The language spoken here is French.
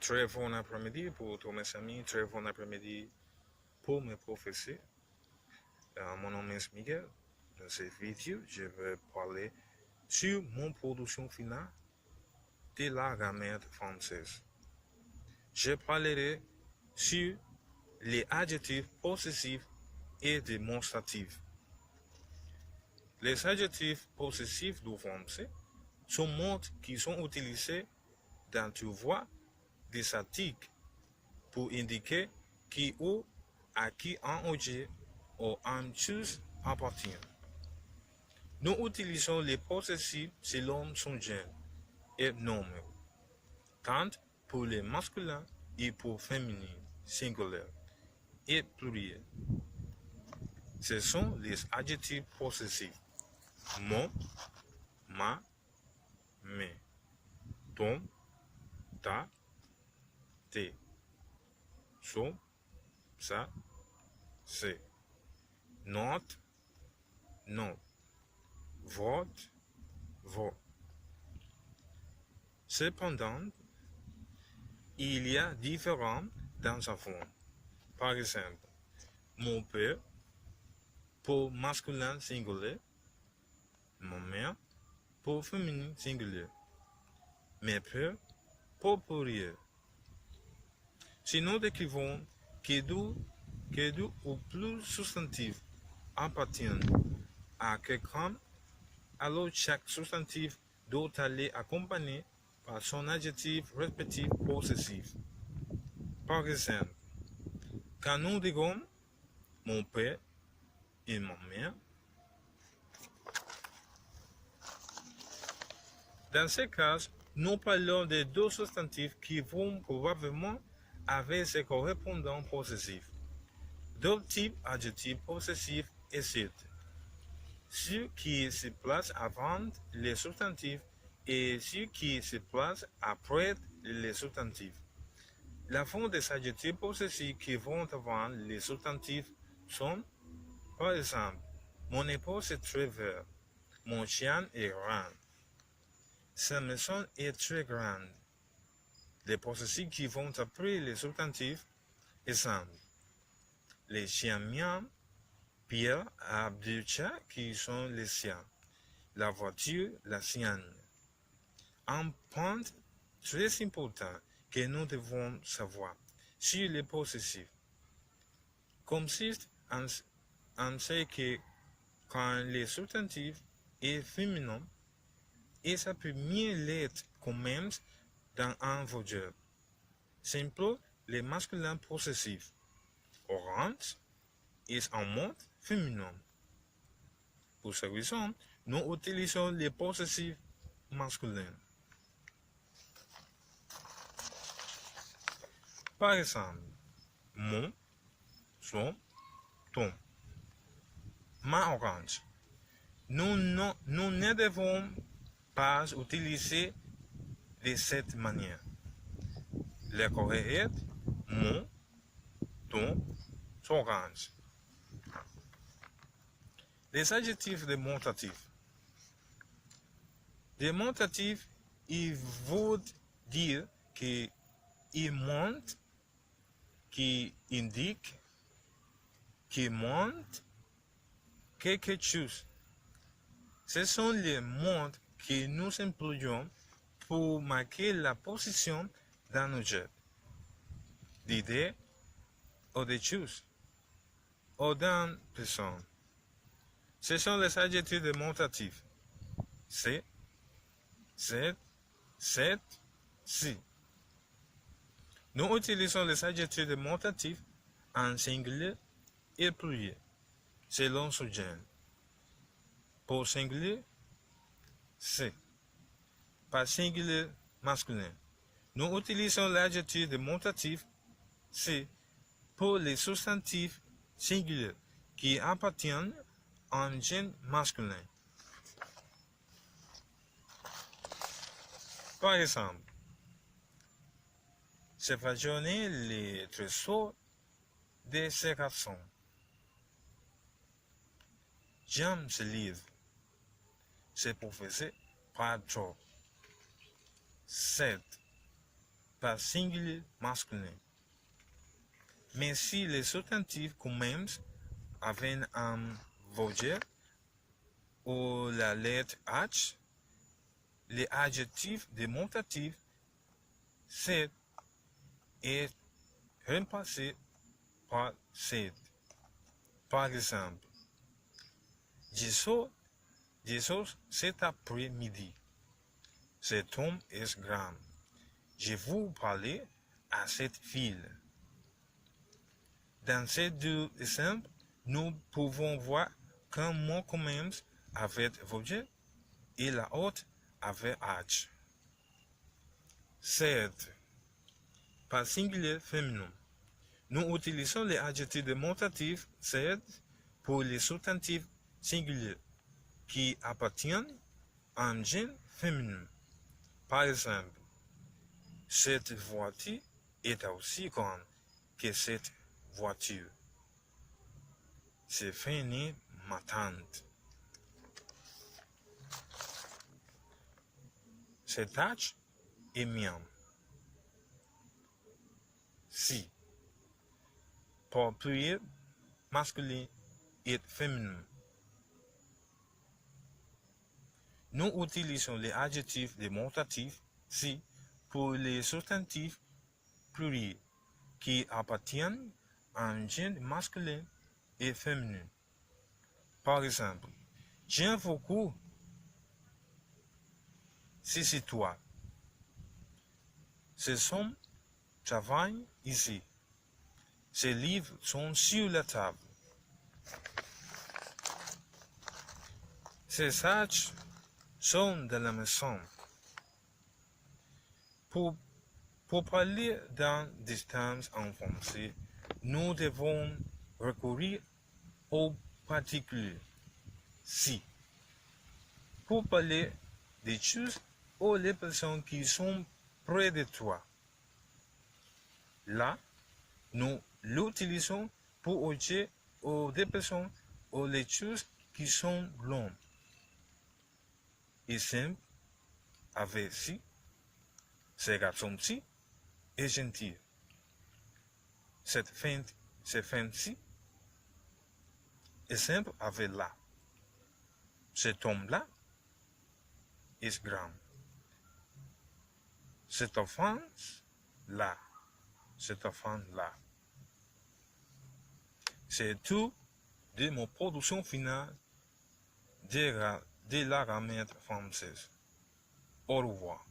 Très bon après-midi pour tous mes amis, très bon après-midi pour mes professeurs. Mon nom est Miguel. Dans cette vidéo, je vais parler sur mon production finale de la grammaire française. Je parlerai sur les adjectifs possessifs et démonstratifs. Les adjectifs possessifs du français sont mots qui sont utilisés dans tu vois des articles pour indiquer qui ou à qui un objet ou une chose appartient. Nous utilisons les possessifs selon son genre et nombre, tant pour les masculins et pour féminins, singulier et pluriel. Ce sont les adjectifs possessifs. Mon, ma, mes, ton, ta, tes, son, sa, c'est, notre, non, votre, vos. Cependant, il y a différents dans sa forme. Par exemple, mon père pour masculin singulier, mon mère pour féminin singulier, mes pères pour pluriel. Si nous décrivons que deux ou plus substantifs appartiennent à quelqu'un, alors chaque substantif doit aller accompagné par son adjectif respectif possessif. Par exemple, quand nous disons mon père et ma mère, dans ce cas, nous parlons de deux substantifs qui vont probablement avec ses correspondants possessifs. Deux types adjectifs possessifs existent. Ceux qui se placent avant les substantifs et ceux qui se placent après les substantifs. La forme des adjectifs possessifs qui vont avant les substantifs sont, par exemple, mon épouse est très verte, mon chien est grand, sa maison est très grande. Les possessifs qui vont après les substantifs, exemple, les chiens miaulent, Pierre a deux chats qui sont les siens, la voiture la sienne. Un point très important que nous devons savoir sur les possessifs consiste en ce que quand le substantif est féminin, et ça peut mieux l'être quand même dans un verbe. Simple, le masculin possessif. Orange est un mot féminin. Pour cette raison, nous utilisons les possessifs masculins. Par exemple, mon, son, ton. Ma orange. Nous ne devons pas utiliser de cette manière. Le correct est mon, ton, orange. Les adjectifs démonstratifs. Démonstratif, il veut dire qu'il montre, qui indique, qui montre quelque chose. Ce sont les mots que nous employons pour marquer la position d'un objet, d'idée ou de chose, ou d'une personne. Ce sont les adjectifs démonstratifs. C'est, cette, si. Nous utilisons les adjectifs démonstratifs en singulier et pluriel, selon son genre. Pour singulier, c'est. Par singulier masculin. Nous utilisons l'adjectif démonstratif c'est pour les substantifs singuliers qui appartiennent à un genre masculin. Par exemple, c'est façonner les trésors de ces garçons. J'aime ce livre. C'est professé pas trop. 7. par singulier masculin. Mais si les substantifs commencent avec un voyelle ou la lettre H, les adjectifs démonstratifs cette est remplacé par cette. Par exemple, je sors cet après-midi. Cet homme est grand. Je vous parler à cette fille. Dans ces deux exemples, nous pouvons voir qu'un mot commence avec voyelle et la autre avec H. 7. Par singulier féminin. Nous utilisons les adjectifs démonstratifs 7 pour les substantifs singuliers qui appartiennent à un genre féminin. Par exemple, cette voiture est aussi grande que cette voiture. C'est fini ma tante. Cette tâche est mienne. Si. Pour pluriel masculin et féminin. Nous utilisons les adjectifs démonstratifs si pour les substantifs pluriels qui appartiennent à un genre masculin et féminin. Par exemple, j'aime beaucoup ces étoiles. Ces hommes travaillent ici. Ces livres sont sur la table. Ces sacs sont dans la maison. Pour parler dans des termes en français, nous devons recourir au particulier si. Pour parler des choses ou des personnes qui sont près de toi. Là, nous l'utilisons pour objets ou des personnes ou les choses qui sont loin. Exemple avec si, ce garçon-ci est gentil. Cette femme-ci. Exemple avec là. Cet homme-là est grand. Cette enfant-là. Cet enfant-là. C'est tout de mon production finale de la grammaire française. Au revoir.